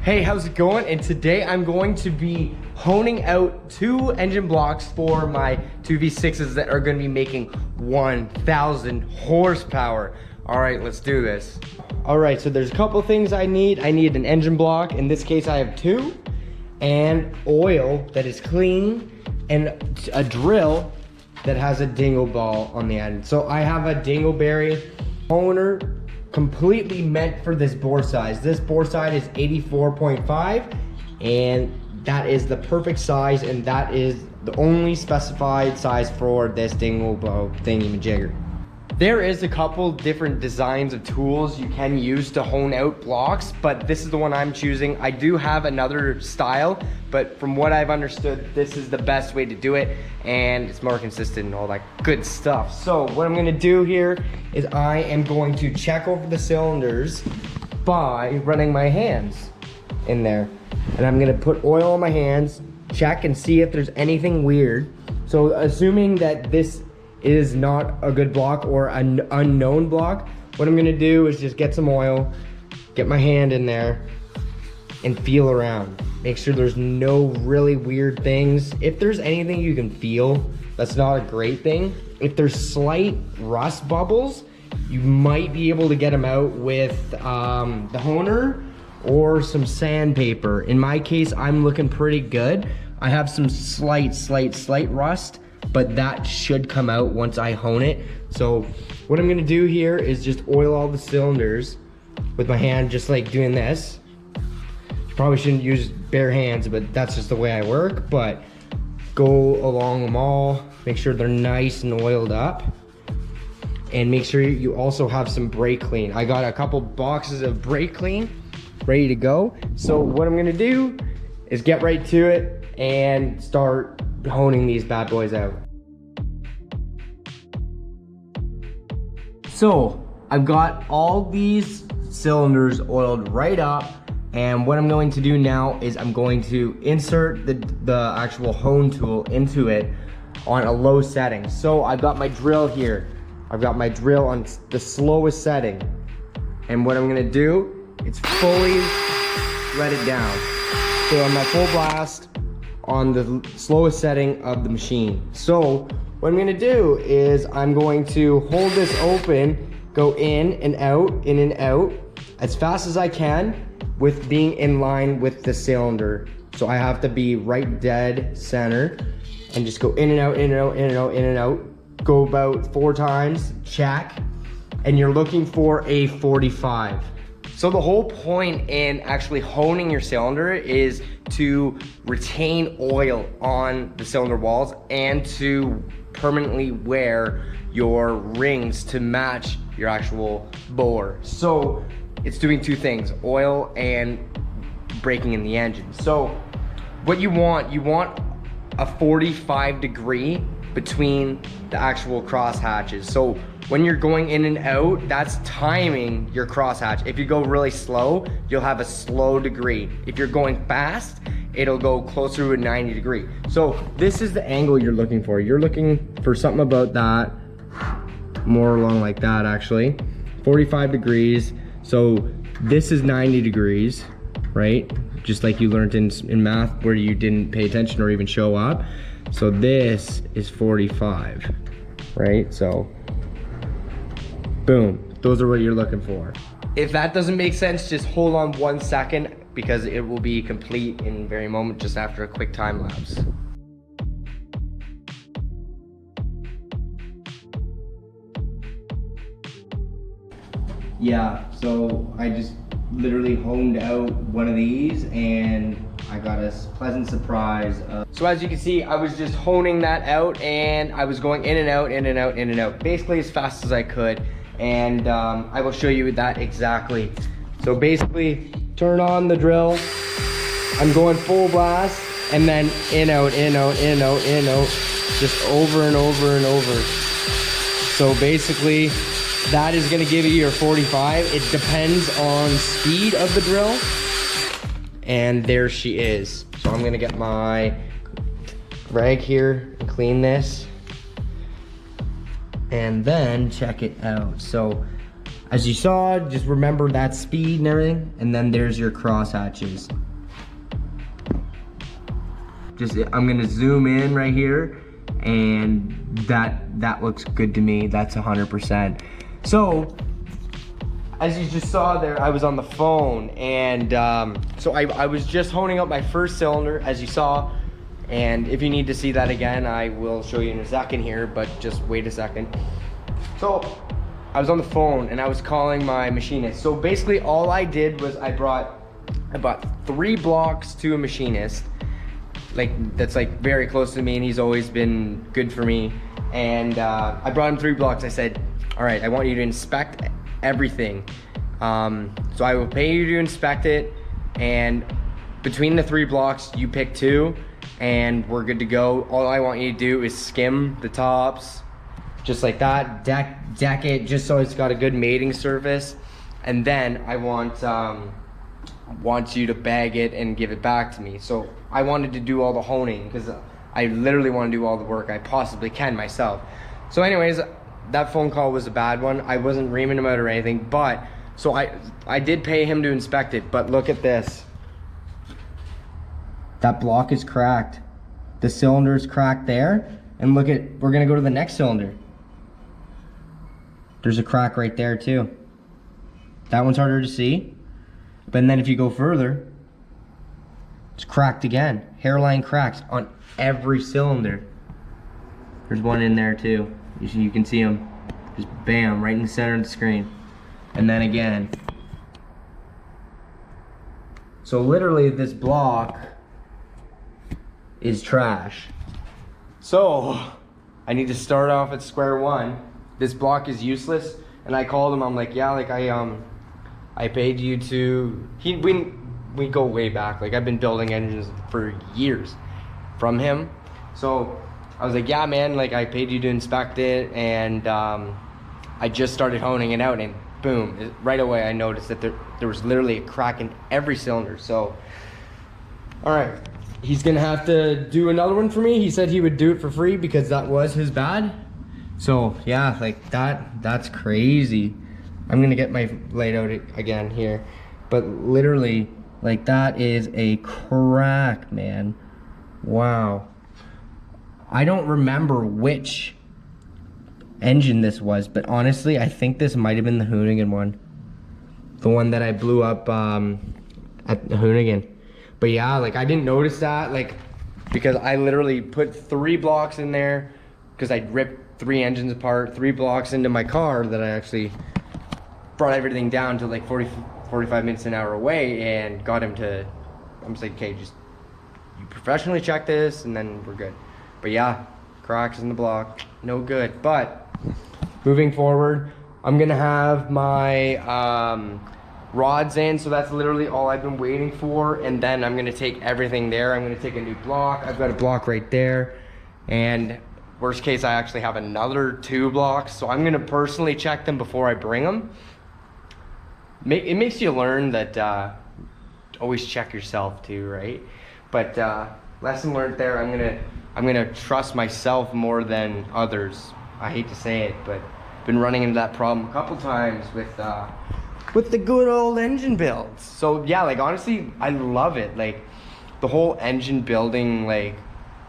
Hey, how's it going? And today I'm going to be honing out 2 engine blocks for my 2V6s that are going to be making 1,000 horsepower. All right, let's do this. All right, so there's a couple things I need. I need an engine block. In this case, I have 2, and oil that is clean, and a drill that has a dingle ball on the end. So I have a dingleberry honer completely meant for this bore size. This bore size is 84.5, and that is the perfect size, and that is the only specified size for this dingle bow thingy-majigger. There is a couple different designs of tools you can use to hone out blocks, but this is the one I'm choosing. I do have another style, but from what I've understood, this is the best way to do it, and it's more consistent and all that good stuff. So what I'm gonna do here is I am going to check over the cylinders by running my hands in there. And I'm gonna put oil on my hands, check and see if there's anything weird. So assuming that this is not a good block or an unknown block, what I'm gonna do is just get some oil, get my hand in there, and feel around. Make sure there's no really weird things. If there's anything you can feel, that's not a great thing. If there's slight rust bubbles, you might be able to get them out with the honer or some sandpaper. In my case, I'm looking pretty good. I have some slight rust, but that should come out once I hone it. So what I'm gonna do here is just oil all the cylinders with my hand, just like doing this. You probably shouldn't use bare hands, but that's just the way I work. But go along them all, make sure they're nice and oiled up. And make sure you also have some brake clean. I got a couple boxes of brake clean ready to go. So what I'm gonna do is get right to it and start honing these bad boys out. So I've got all these cylinders oiled right up, and what I'm going to do now is I'm going to insert the actual hone tool into it on a low setting. So I've got my drill here. I've got my drill on the slowest setting, and what I'm gonna do is fully let it down. So I'm at full blast on the slowest setting of the machine. So what I'm gonna do is I'm going to hold this open, go in and out as fast as I can with being in line with the cylinder. So I have to be right dead center and just go in and out, in and out, in and out, in and out. Go about 4 times, check, and you're looking for a 45. So the whole point in actually honing your cylinder is to retain oil on the cylinder walls and to permanently wear your rings to match your actual bore. So it's doing 2 things, oil and braking in the engine. So what you want a 45 degree between the actual cross hatches. So when you're going in and out, that's timing your cross hatch. If you go really slow, you'll have a slow degree. If you're going fast, it'll go closer to a 90 degree. So this is the angle you're looking for. You're looking for something about that, more along like that actually. 45 degrees. So this is 90 degrees, right? Just like you learned in math where you didn't pay attention or even show up. So this is 45, right? So boom, those are what you're looking for. If that doesn't make sense, just hold on 1 second because it will be complete in a very moment just after a quick time lapse. Yeah, so I just literally honed out one of these and I got a pleasant surprise. So as you can see, I was just honing that out and I was going in and out, in and out, in and out, basically as fast as I could. And I will show you that exactly. So basically, turn on the drill. I'm going full blast and then in, out, in, out, in, out, in, out, just over and over and over. So basically, that is gonna give you your 45. It depends on speed of the drill. And there she is. So I'm gonna get my rag here and clean this. And then check it out. So As you saw, just remember that speed and everything, and then there's your crosshatches. I'm gonna zoom in right here, and that looks good to me. That's 100%. So, as you just saw there, I was on the phone, and so I was just honing up my first cylinder, as you saw. And if you need to see that again, I will show you in a second here, but just wait a second. So, I was on the phone and I was calling my machinist. So basically all I did was I brought 3 blocks to a machinist, that's like very close to me, and he's always been good for me. And I brought him 3 blocks. I said, all right, I want you to inspect everything. So I will pay you to inspect it, and between the 3 blocks, you pick 2 and we're good to go. All I want you to do is skim the tops, just like that, deck it just so it's got a good mating surface, and then I want you to bag it and give it back to me. So I wanted to do all the honing because I literally want to do all the work I possibly can myself. So anyways, that phone call was a bad one. I wasn't reaming him out or anything, but so I did pay him to inspect it, but look at this. That block is cracked. The cylinder is cracked there, and look at, we're gonna go to the next cylinder. There's a crack right there too. That one's harder to see. But then if you go further, it's cracked again. Hairline cracks on every cylinder. There's one in there too. You can see them. Just bam, right in the center of the screen. And then again. So literally this block is trash. So I need to start off at square one. This block is useless, and I called him. I'm like, yeah, like I paid you to. We go way back. Like I've been building engines for years from him. So I was like, yeah, man, like I paid you to inspect it, and I just started honing it out, and boom, right away I noticed that there was literally a crack in every cylinder. So, all right, he's gonna have to do another one for me. He said he would do it for free because that was his bad. So yeah, like that's crazy. I'm gonna get my laid out again here, but literally, like that is a crack, man. Wow. I don't remember which engine this was, but honestly, I think this might have been the Hoonigan one. The one that I blew up at the Hoonigan. But yeah, like I didn't notice that, like, because I literally put 3 blocks in there because I ripped 3 engines apart, 3 blocks into my car that I actually brought everything down to like 45 minutes an hour away, and got him to, I'm just like, okay, just you professionally check this and then we're good. But yeah, cracks in the block, no good. But moving forward, I'm gonna have my rods in, so that's literally all I've been waiting for. And then I'm gonna take everything there. I'm gonna take a new block. I've got a block right there, and worst case, I actually have another 2 blocks. So I'm gonna personally check them before I bring them. It makes you learn that always check yourself too, right? But lesson learned there. I'm gonna trust myself more than others. I hate to say it, but been running into that problem a couple times with the good old engine builds. So yeah, like honestly, I love it. Like the whole engine building like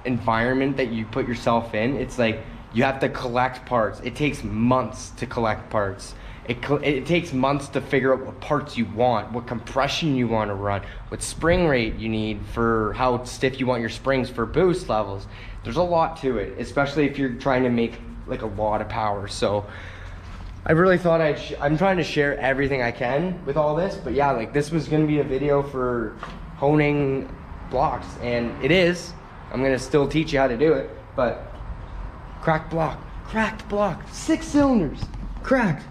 environment that you put yourself in. It's like you have to collect parts. It takes months to collect parts. It takes months to figure out what parts you want, what compression you want to run, what spring rate you need for how stiff you want your springs for boost levels. There's a lot to it, especially if you're trying to make like a lot of power. So I really thought I'm trying to share everything I can with all this. But yeah, like this was gonna be a video for honing blocks, and it is. I'm gonna still teach you how to do it, but cracked block, 6 cylinders, cracked.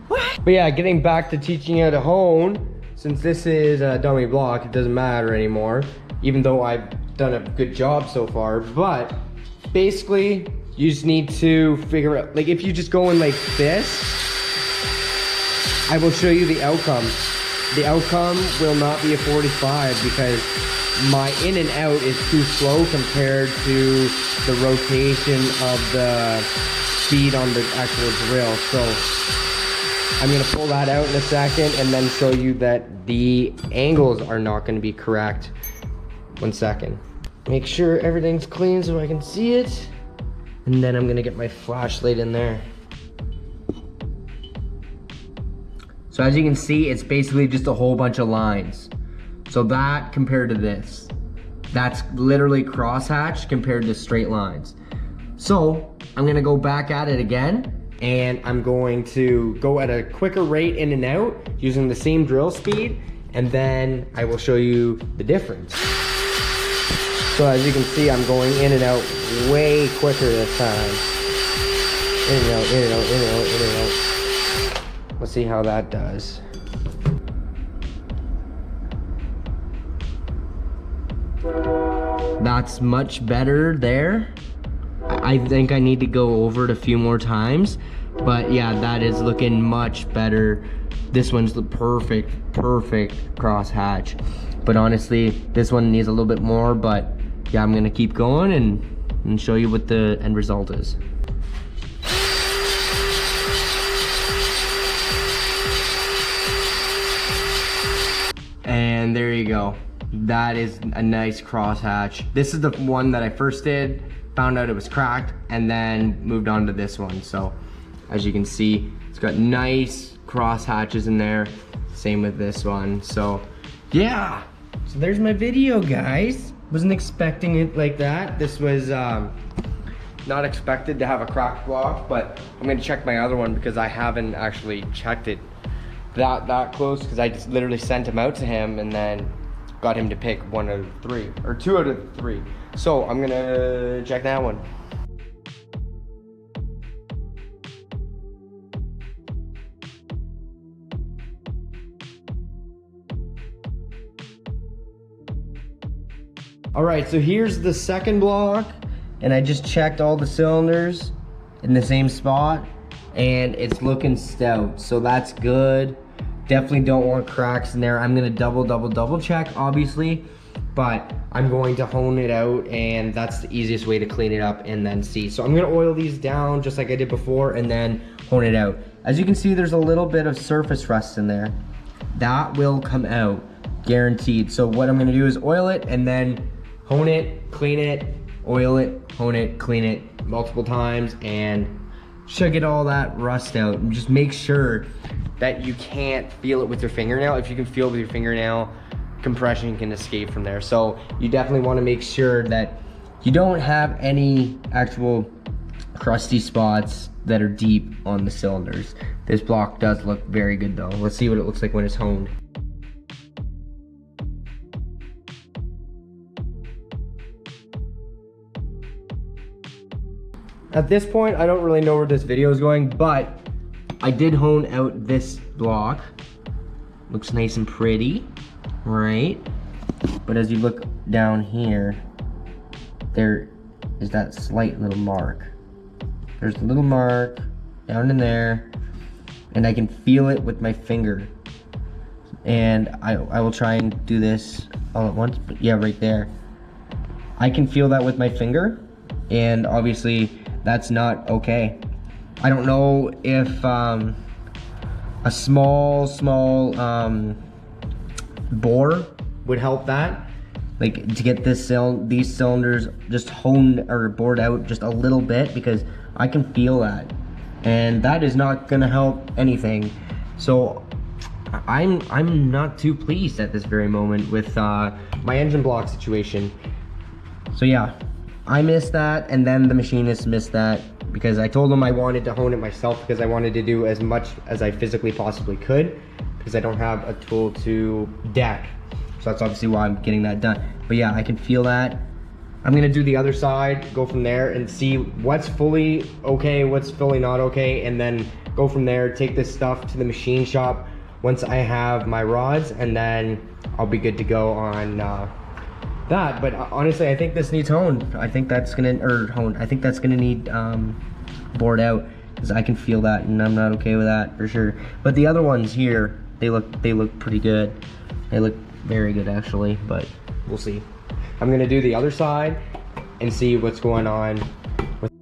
What? But yeah, getting back to teaching you how to hone, since this is a dummy block, it doesn't matter anymore, even though I've done a good job so far. But basically, you just need to figure out, like if you just go in like this, I will show you the outcome. The outcome will not be a 45 because my in and out is too slow compared to the rotation of the speed on the actual drill. So I'm gonna pull that out in a second and then show you that the angles are not gonna be correct. 1 second. Make sure everything's clean so I can see it. And then I'm gonna get my flashlight in there. So as you can see, it's basically just a whole bunch of lines. So that compared to this, that's literally crosshatch compared to straight lines. So I'm gonna go back at it again, and I'm going to go at a quicker rate in and out using the same drill speed, and then I will show you the difference. So as you can see, I'm going in and out way quicker this time. In and out, in and out, in and out, in and out. Let's see how that does. That's much better there. I think I need to go over it a few more times, but yeah, that is looking much better. This one's the perfect crosshatch. But honestly, this one needs a little bit more, but yeah, I'm gonna keep going and show you what the end result is. And there you go. That is a nice crosshatch. This is the one that I first did, found out it was cracked, and then moved on to this one. So as you can see, it's got nice cross hatches in there. Same with this one. So yeah, so there's my video, guys. Wasn't expecting it like that. This was not expected to have a cracked block, but I'm gonna check my other one because I haven't actually checked it that close, because I just literally sent him out to him and then got him to pick 1 out of 3 or 2 out of 3. So I'm gonna check that one. All right, so here's the second block, and I just checked all the cylinders in the same spot, and it's looking stout, so that's good. Definitely don't want cracks in there. I'm gonna double check, obviously, but I'm going to hone it out, and that's the easiest way to clean it up and then see. So I'm gonna oil these down just like I did before and then hone it out. As you can see, there's a little bit of surface rust in there. That will come out, guaranteed. So what I'm gonna do is oil it and then hone it, clean it, oil it, hone it, clean it multiple times, and should get all that rust out. And just make sure that you can't feel it with your fingernail. If you can feel it with your fingernail, compression can escape from there. So you definitely want to make sure that you don't have any actual crusty spots that are deep on the cylinders. This block does look very good though. Let's see what it looks like when it's honed. At this point, I don't really know where this video is going, but I did hone out this block. Looks nice and pretty, right? But as you look down here, there is that slight little mark. There's a little mark down in there, and I can feel it with my finger. And I will try and do this all at once, but yeah, right there. I can feel that with my finger, and obviously that's not okay. I don't know if a small bore would help that, like to get these cylinders just honed or bored out just a little bit, because I can feel that, and that is not gonna help anything. So I'm not too pleased at this very moment with my engine block situation. So yeah, I missed that, and then the machinist missed that, because I told him I wanted to hone it myself, because I wanted to do as much as I physically possibly could, because I don't have a tool to deck. So that's obviously why I'm getting that done. But yeah, I can feel that. I'm gonna do the other side, go from there and see what's fully okay, what's fully not okay, and then go from there, take this stuff to the machine shop once I have my rods, and then I'll be good to go on that. But honestly, I think this needs honed. I think that's gonna, I think that's gonna need bored out, because I can feel that, and I'm not okay with that for sure. But the other ones here, they look pretty good. They look very good actually, but we'll see. I'm gonna do the other side and see what's going on with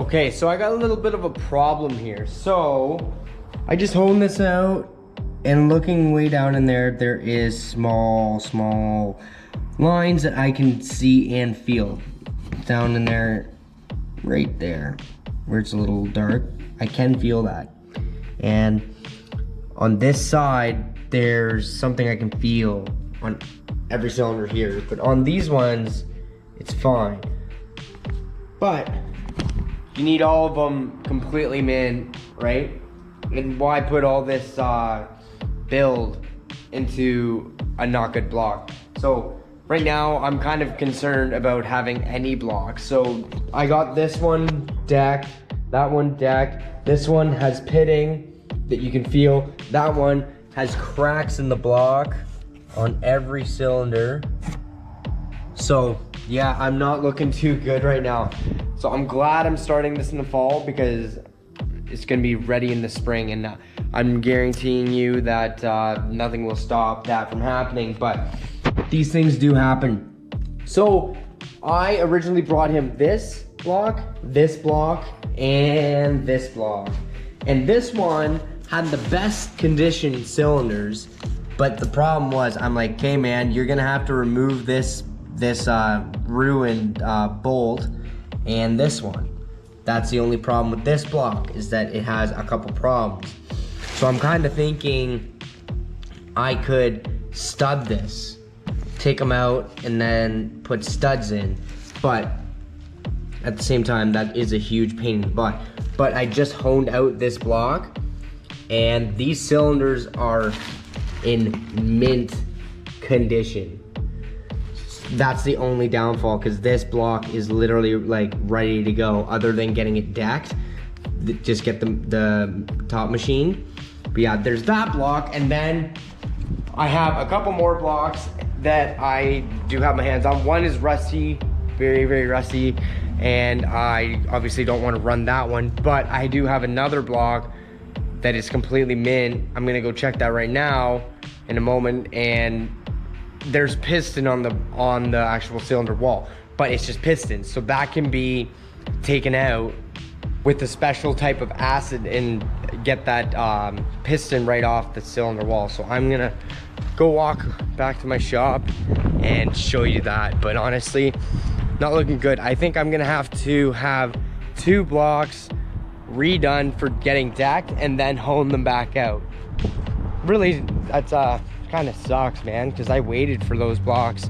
Okay, so I got a little bit of a problem here. So I just honed this out, and looking way down in there, there is small lines that I can see and feel. Down in there, right there, where it's a little dark, I can feel that. And on this side, there's something I can feel on every cylinder here, but on these ones, it's fine. But you need all of them completely mint, right? And why put all this build into a not good block? So right now I'm kind of concerned about having any block. So I got this one decked, that one decked. This one has pitting that you can feel. That one has cracks in the block on every cylinder. So yeah, I'm not looking too good right now. So I'm glad I'm starting this in the fall because it's gonna be ready in the spring, and I'm guaranteeing you that nothing will stop that from happening, but these things do happen. So I originally brought him this block, and this block. And this one had the best conditioned cylinders, but the problem was, I'm like, okay man, you're gonna have to remove this ruined bolt and this one. That's the only problem with this block, is that it has a couple problems. So I'm kind of thinking I could stud this, take them out, and then put studs in. But at the same time, that is a huge pain in the butt. But I just honed out this block, and these cylinders are in mint condition. That's the only downfall, because this block is literally like ready to go, other than getting it decked. Just get the top machined. But yeah, there's that block, and then I have a couple more blocks that I do have my hands on. One is rusty, very rusty, and I obviously don't want to run that one, but I do have another block that is completely mint. I'm gonna go check that right now in a moment, and there's piston on the actual cylinder wall, but it's just pistons, so that can be taken out with a special type of acid and get that piston right off the cylinder wall. So I'm gonna go walk back to my shop and show you that, but honestly, not looking good. I think I'm gonna have to have 2 blocks redone for getting decked and then hone them back out. Really, that's kind of sucks, man, because I waited for those blocks,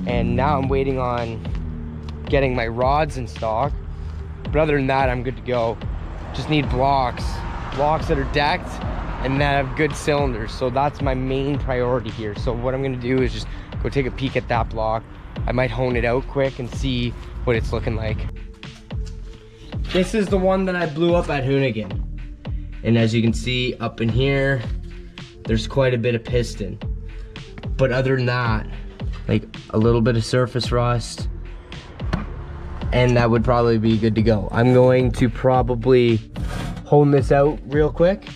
and now I'm waiting on getting my rods in stock. But other than that, I'm good to go. Just need blocks that are decked and that have good cylinders. So that's my main priority here. So what I'm gonna do is just go take a peek at that block. I might hone it out quick and see what it's looking like. This is the one that I blew up at Hoonigan. And as you can see up in here, there's quite a bit of piston. But other than that, like a little bit of surface rust, and that would probably be good to go. I'm going to probably hone this out real quick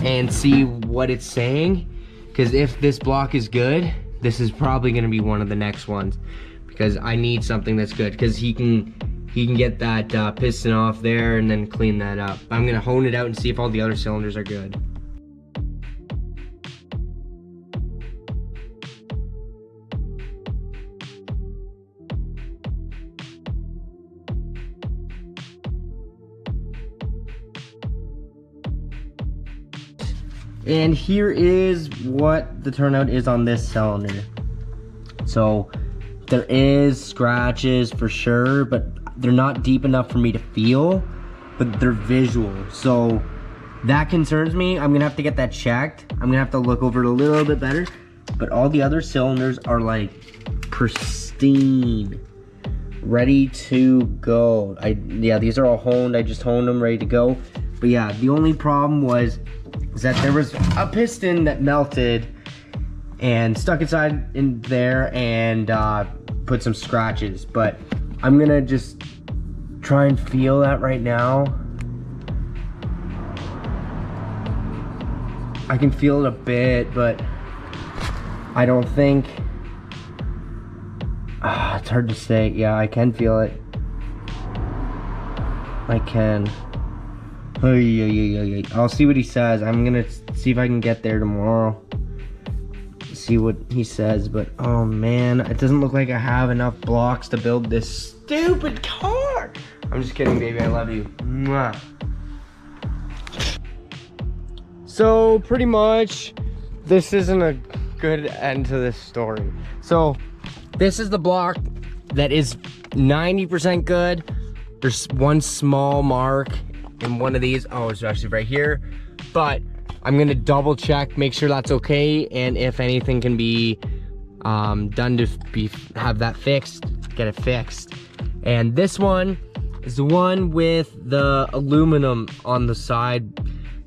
and see what it's saying, because if this block is good, this is probably gonna be one of the next ones, because I need something that's good, because he can get that piston off there and then clean that up. I'm gonna hone it out and see if all the other cylinders are good. And here is what the turnout is on this cylinder. So there is scratches for sure, but they're not deep enough for me to feel, but they're visual. So that concerns me. I'm gonna have to get that checked. I'm gonna have to look over it a little bit better, but all the other cylinders are like pristine, ready to go. Yeah, these are all honed. I just honed them, ready to go. But yeah, the only problem was that there was a piston that melted and stuck inside in there and put some scratches. But I'm gonna just try and feel that right now. I can feel it a bit, but I don't think, it's hard to say. Yeah, I can feel it. I can. I'll see what he says. I'm gonna see if I can get there tomorrow. See what he says, but oh man, it doesn't look like I have enough blocks to build this stupid car. I'm just kidding, baby. I love you. Mwah. So pretty much, this isn't a good end to this story. So this is the block that is 90% good. There's one small mark in one of these. Oh, it's actually right here. But I'm gonna double check, make sure that's okay, and if anything can be done to have that fixed, get it fixed. And this one is the one with the aluminum on the side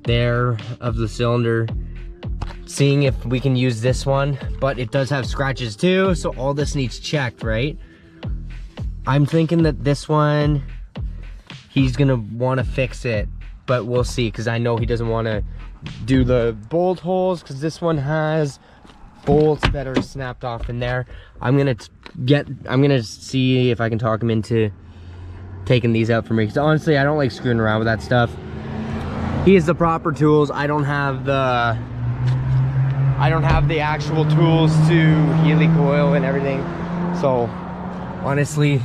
there of the cylinder. Seeing if we can use this one, but it does have scratches too, so all this needs checked, right? I'm thinking that this one, he's gonna wanna fix it, but we'll see, because I know he doesn't wanna do the bolt holes, because this one has bolts that are snapped off in there. I'm gonna see if I can talk him into taking these out for me, because honestly I don't like screwing around with that stuff. He has the proper tools. I don't have the actual tools to helicoil and everything, so honestly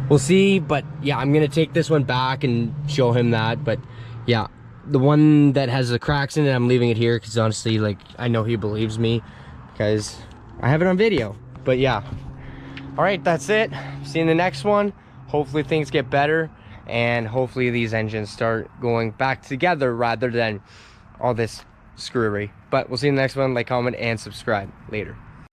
we'll see. But yeah, I'm gonna take this one back and show him that. But yeah, the one that has the cracks in it, I'm leaving it here, because honestly, like, I know he believes me because I have it on video. But yeah, all right, that's it. See you in the next one. Hopefully things get better, and hopefully these engines start going back together rather than all this screwery. But we'll see you in the next one. Like, comment, and subscribe. Later.